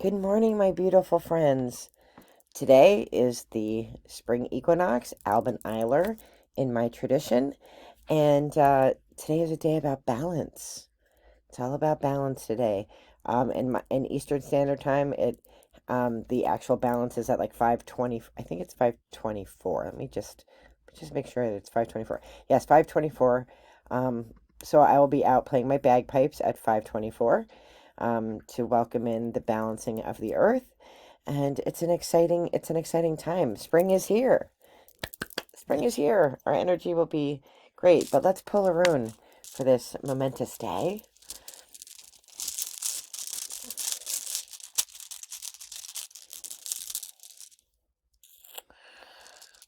Good morning, my beautiful friends. Today is the Spring Equinox, Alban Eilir in my tradition, and today is a day about balance. It's all about balance today. In Eastern Standard Time, the actual balance is at like 5:20. I think it's 5:24. Let me just make sure that it's 5:24. Yes, 5:24. So I will be out playing my bagpipes at 5:24 to welcome in the balancing of the earth. And it's an exciting time. Spring is here. Spring is here. Our energy will be great. But let's pull a rune for this momentous day.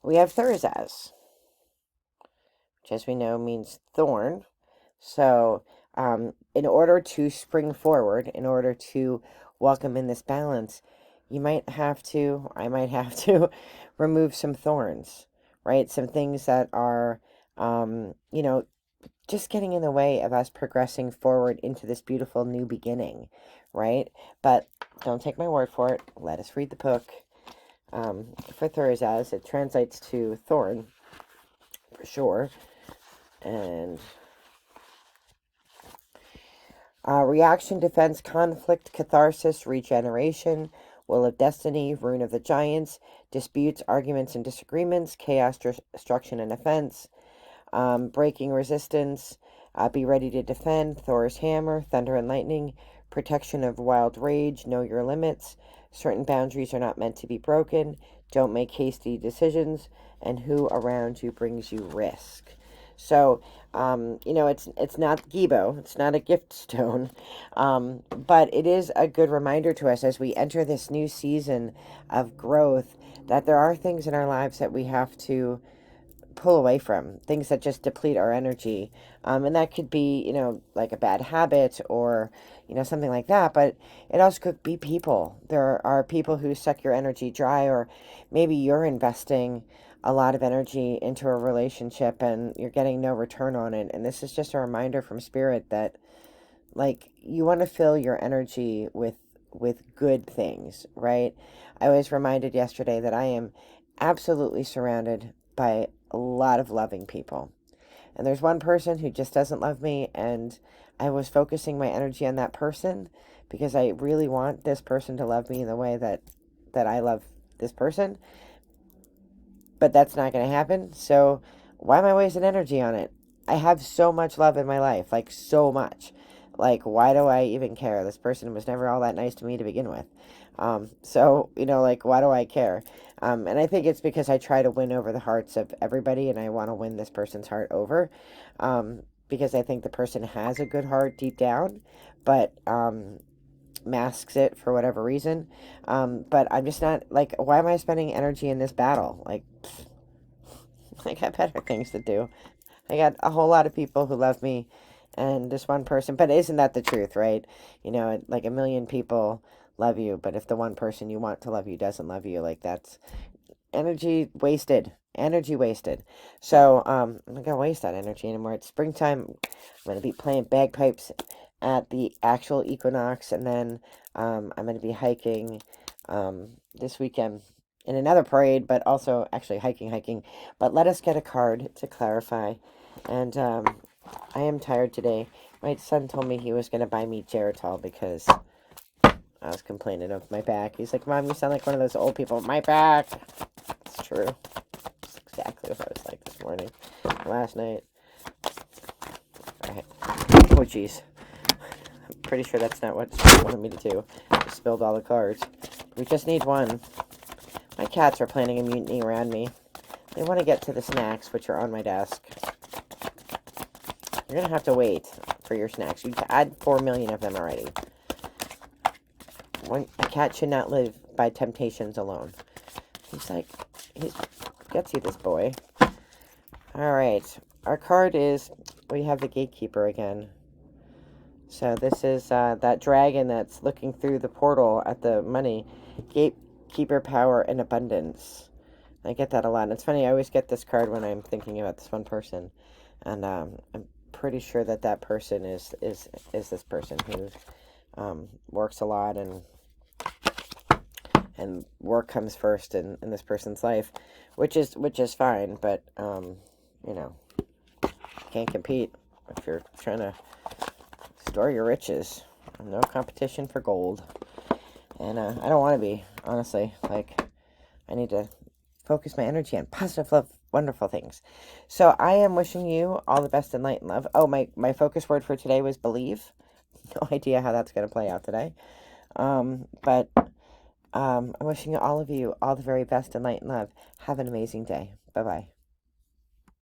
We have Thurisaz, which, as we know, means thorn. So, in order to spring forward, in order to welcome in this balance, I might have to remove some thorns, right? Some things that are, just getting in the way of us progressing forward into this beautiful new beginning, right? But don't take my word for it. Let us read the book. For Thurisaz, it translates to thorn, for sure. And reaction, defense, conflict, catharsis, regeneration, will of destiny, rune of the giants, disputes, arguments, and disagreements, chaos, destruction, and offense, breaking resistance, be ready to defend, Thor's hammer, thunder and lightning, protection of wild rage, know your limits, certain boundaries are not meant to be broken, don't make hasty decisions, and who around you brings you risk. So, it's not Gibo, it's not a gift stone, but it is a good reminder to us as we enter this new season of growth that there are things in our lives that we have to pull away from, things that just deplete our energy. And that could be, like a bad habit or, something like that. But it also could be people. There are people who suck your energy dry, or maybe you're investing a lot of energy into a relationship and you're getting no return on it. And this is just a reminder from spirit that, like, you want to fill your energy with good things, right? I was reminded yesterday that I am absolutely surrounded by a lot of loving people. And there's one person who just doesn't love me, and I was focusing my energy on that person because I really want this person to love me in the way that I love this person. But that's not going to happen. So why am I wasting energy on it? I have so much love in my life, like so much. Like, why do I even care? This person was never all that nice to me to begin with. So, like, why do I care? And I think it's because I try to win over the hearts of everybody, and I want to win this person's heart over. Because I think the person has a good heart deep down, but masks it for whatever reason. But I'm just not, like, why am I spending energy in this battle? Like, I got better things to do. I got a whole lot of people who love me and this one person, but isn't that the truth, right? Like a million people love you, but if the one person you want to love you doesn't love you, like, that's energy wasted. Energy wasted. So, I'm not gonna waste that energy anymore. It's springtime. I'm gonna be playing bagpipes at the actual equinox, and then I'm gonna be hiking this weekend in another parade, but also actually hiking. But let us get a card to clarify. And I am tired today. My son told me he was going to buy me Geritol because I was complaining of my back. He's like, Mom, you sound like one of those old people. My back. It's true. It's exactly what I was like this morning. Last night. All right. Oh, jeez. I'm pretty sure that's not what he wanted me to do. I spilled all the cards. We just need one. My cats are planning a mutiny around me. They want to get to the snacks, which are on my desk. You're going to have to wait for your snacks. You've had 4 million of them already. A cat should not live by temptations alone. He's gutsy, this boy. All right. Our card is, we have the gatekeeper again. So this is that dragon that's looking through the portal at the money. Gatekeeper, power, and abundance. I get that a lot. And it's funny, I always get this card when I'm thinking about this one person. And I'm pretty sure that person is this person who works a lot and and work comes first in this person's life, which is fine, but you know, can't compete if you're trying to store your riches. No competition for gold. And I don't want to be, honestly. Like, I need to focus my energy on positive, love, wonderful things. So I am wishing you all the best in light and love. Oh, my focus word for today was believe. No idea how that's going to play out today. But I'm wishing all of you all the very best in light and love. Have an amazing day. Bye-bye.